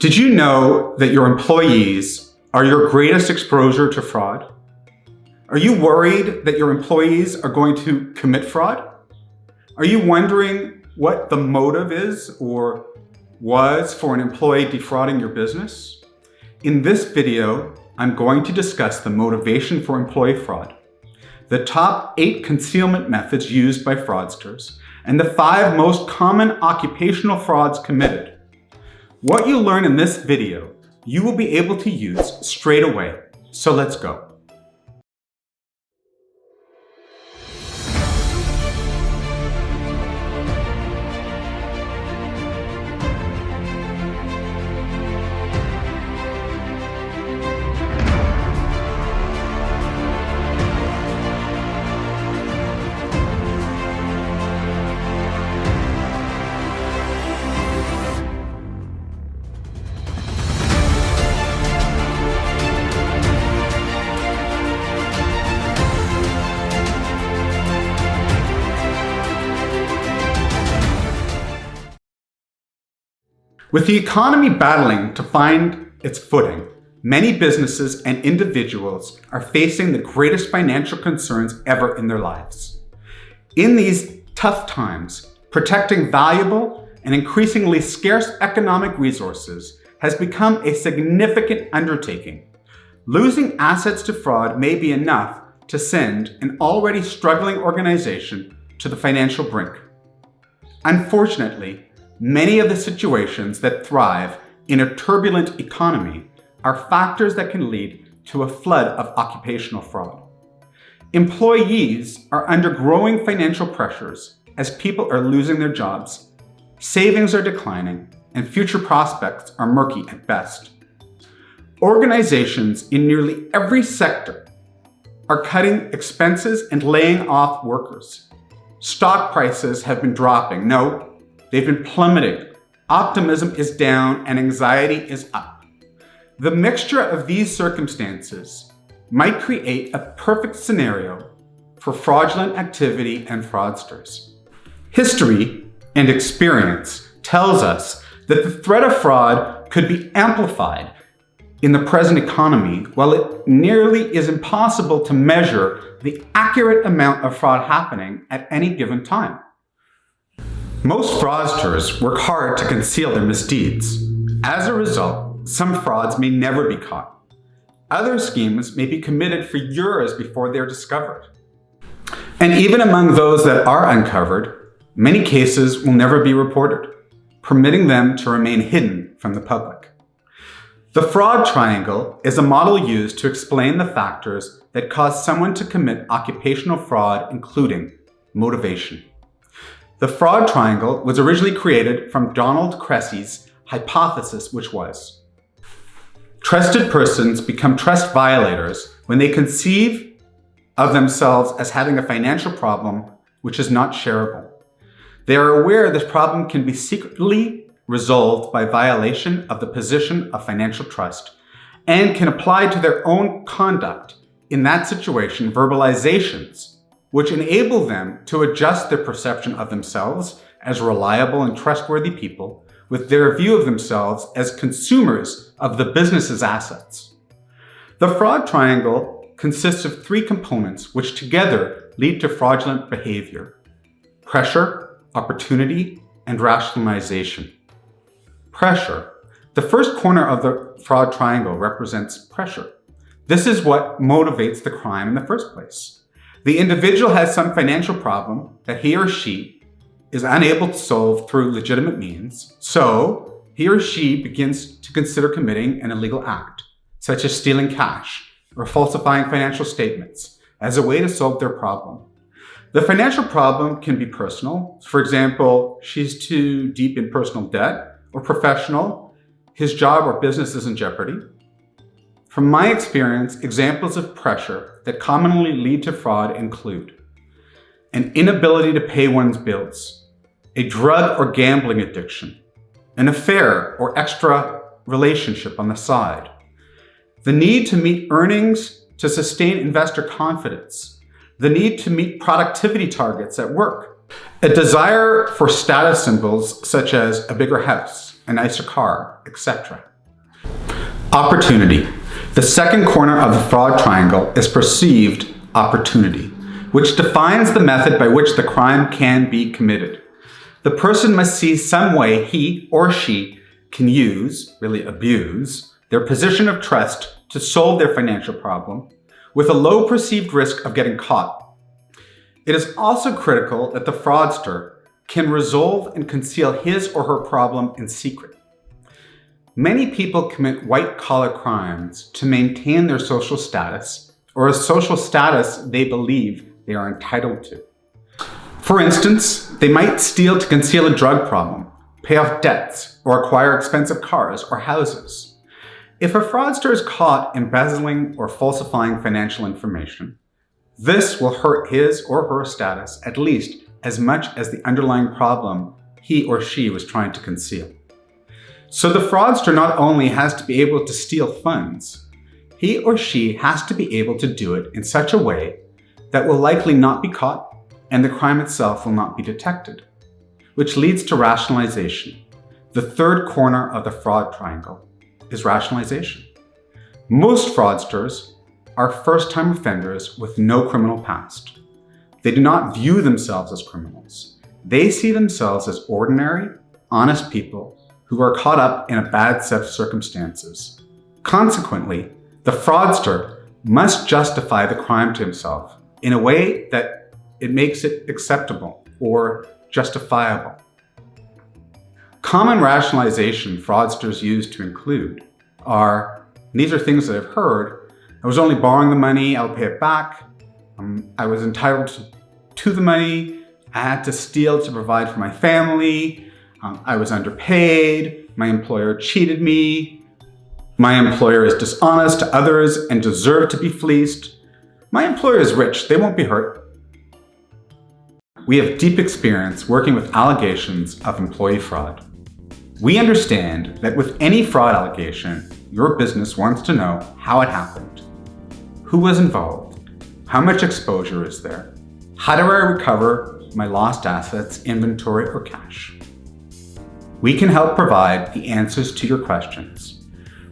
Did you know that your employees are your greatest exposure to fraud? Are you worried that your employees are going to commit fraud? Are you wondering what the motive is or was for an employee defrauding your business? In this video, I'm going to discuss the motivation for employee fraud, the top 8 concealment methods used by fraudsters, and the 5 most common occupational frauds committed. What you learn in this video, you will be able to use straight away. So let's go. With the economy battling to find its footing, many businesses and individuals are facing the greatest financial concerns ever in their lives. In these tough times, protecting valuable and increasingly scarce economic resources has become a significant undertaking. Losing assets to fraud may be enough to send an already struggling organization to the financial brink. Unfortunately, many of the situations that thrive in a turbulent economy are factors that can lead to a flood of occupational fraud. Employees are under growing financial pressures as people are losing their jobs, savings are declining, and future prospects are murky at best. Organizations in nearly every sector are cutting expenses and laying off workers. Stock prices have been dropping. No, they've been plummeting. Optimism is down and anxiety is up. The mixture of these circumstances might create a perfect scenario for fraudulent activity and fraudsters. History and experience tells us that the threat of fraud could be amplified in the present economy, while it nearly is impossible to measure the accurate amount of fraud happening at any given time. Most fraudsters work hard to conceal their misdeeds. As a result, some frauds may never be caught. Other schemes may be committed for years before they're discovered. And even among those that are uncovered, many cases will never be reported, permitting them to remain hidden from the public. The fraud triangle is a model used to explain the factors that cause someone to commit occupational fraud, including motivation. The fraud triangle was originally created from Donald Cressy's hypothesis, which was: trusted persons become trust violators when they conceive of themselves as having a financial problem which is not shareable. They are aware this problem can be secretly resolved by violation of the position of financial trust and can apply to their own conduct in that situation verbalizations which enable them to adjust their perception of themselves as reliable and trustworthy people with their view of themselves as consumers of the business's assets. The fraud triangle consists of 3 components which together lead to fraudulent behavior: pressure, opportunity, and rationalization. Pressure. The first corner of the fraud triangle represents pressure. This is what motivates the crime in the first place. The individual has some financial problem that he or she is unable to solve through legitimate means, so he or she begins to consider committing an illegal act, such as stealing cash or falsifying financial statements, as a way to solve their problem. The financial problem can be personal. For example, she's too deep in personal debt, or professional, his job or business is in jeopardy. From my experience, examples of pressure that commonly lead to fraud include an inability to pay one's bills, a drug or gambling addiction, an affair or extra relationship on the side, the need to meet earnings to sustain investor confidence, the need to meet productivity targets at work, a desire for status symbols such as a bigger house, a nicer car, etc. Opportunity. The second corner of the fraud triangle is perceived opportunity, which defines the method by which the crime can be committed. The person must see some way he or she can use, really abuse, their position of trust to solve their financial problem with a low perceived risk of getting caught. It is also critical that the fraudster can resolve and conceal his or her problem in secret. Many people commit white-collar crimes to maintain their social status, or a social status they believe they are entitled to. For instance, they might steal to conceal a drug problem, pay off debts, or acquire expensive cars or houses. If a fraudster is caught embezzling or falsifying financial information, this will hurt his or her status at least as much as the underlying problem he or she was trying to conceal. So the fraudster not only has to be able to steal funds, he or she has to be able to do it in such a way that will likely not be caught and the crime itself will not be detected, which leads to rationalization. The third corner of the fraud triangle is rationalization. Most fraudsters are first-time offenders with no criminal past. They do not view themselves as criminals. They see themselves as ordinary, honest people who are caught up in a bad set of circumstances. Consequently, the fraudster must justify the crime to himself in a way that it makes it acceptable or justifiable. Common rationalization fraudsters use to include are, and these are things that I've heard, I was only borrowing the money, I'll pay it back. I was entitled to the money, I had to steal to provide for my family, I was underpaid, my employer cheated me, my employer is dishonest to others and deserved to be fleeced, my employer is rich, they won't be hurt. We have deep experience working with allegations of employee fraud. We understand that with any fraud allegation, your business wants to know how it happened, who was involved, how much exposure is there, how do I recover my lost assets, inventory, or cash? We can help provide the answers to your questions.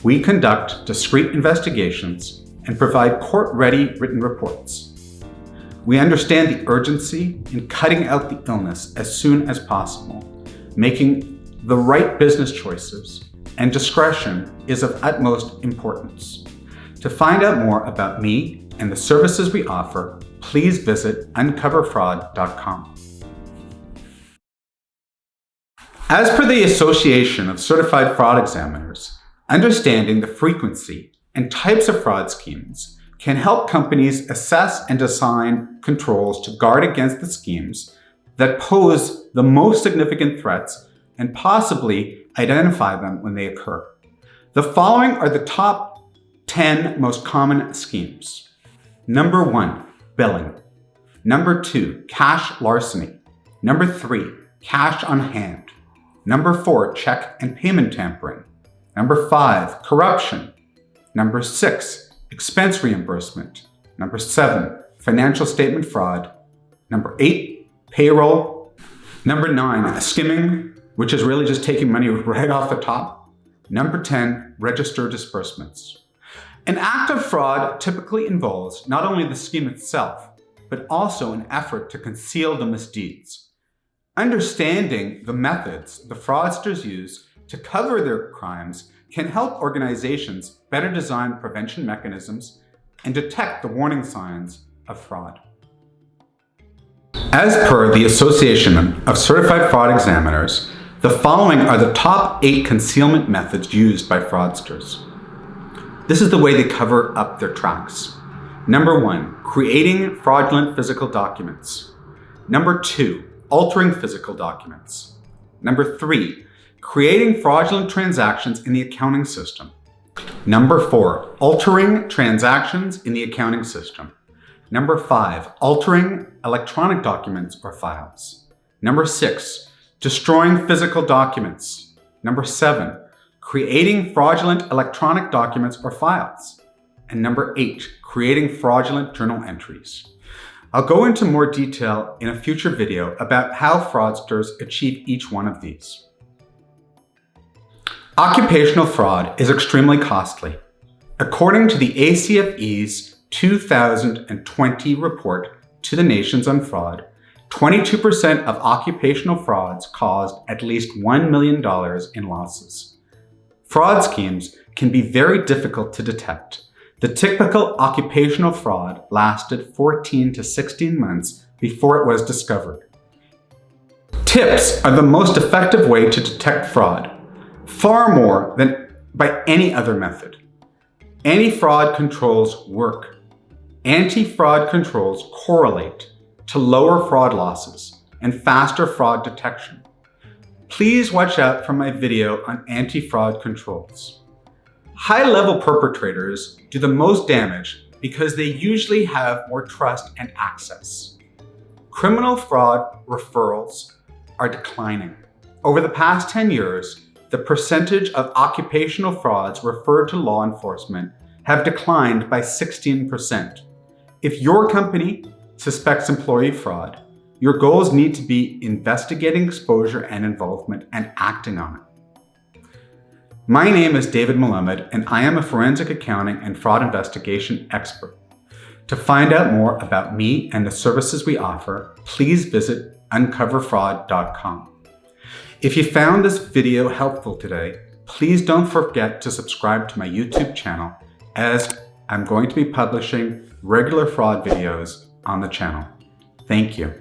We conduct discrete investigations and provide court-ready written reports. We understand the urgency in cutting out the illness as soon as possible, making the right business choices, and discretion is of utmost importance. To find out more about me and the services we offer, please visit uncoverfraud.com. As per the Association of Certified Fraud Examiners, understanding the frequency and types of fraud schemes can help companies assess and design controls to guard against the schemes that pose the most significant threats and possibly identify them when they occur. The following are the top 10 most common schemes. Number 1, billing. Number 2, cash larceny. Number 3, cash on hand. Number 4, check and payment tampering. Number 5, corruption. Number 6, expense reimbursement. Number 7, financial statement fraud. Number 8, payroll. Number 9, skimming, which is really just taking money right off the top. Number 10, register disbursements. An act of fraud typically involves not only the scheme itself, but also an effort to conceal the misdeeds. Understanding the methods the fraudsters use to cover their crimes can help organizations better design prevention mechanisms and detect the warning signs of fraud. As per the Association of Certified Fraud Examiners, the following are the top 8 concealment methods used by fraudsters. This is the way they cover up their tracks. Number 1, creating fraudulent physical documents. Number 2, altering physical documents. Number 3, creating fraudulent transactions in the accounting system. Number 4, altering transactions in the accounting system. Number 5, altering electronic documents or files. Number 6, destroying physical documents. Number 7, creating fraudulent electronic documents or files. And number 8, creating fraudulent journal entries. I'll go into more detail in a future video about how fraudsters achieve each one of these. Occupational fraud is extremely costly. According to the ACFE's 2020 report to the nations on fraud, 22% of occupational frauds caused at least $1 million in losses. Fraud schemes can be very difficult to detect. The typical occupational fraud lasted 14 to 16 months before it was discovered. Tips are the most effective way to detect fraud, far more than by any other method. Anti-fraud controls work. Anti-fraud controls correlate to lower fraud losses and faster fraud detection. Please watch out for my video on anti-fraud controls. High-level perpetrators do the most damage because they usually have more trust and access. Criminal fraud referrals are declining. Over the past 10 years, the percentage of occupational frauds referred to law enforcement have declined by 16%. If your company suspects employee fraud, your goals need to be investigating exposure and involvement and acting on it. My name is David Melamed, and I am a forensic accounting and fraud investigation expert. To find out more about me and the services we offer, please visit uncoverfraud.com. If you found this video helpful today, please don't forget to subscribe to my YouTube channel, as I'm going to be publishing regular fraud videos on the channel. Thank you.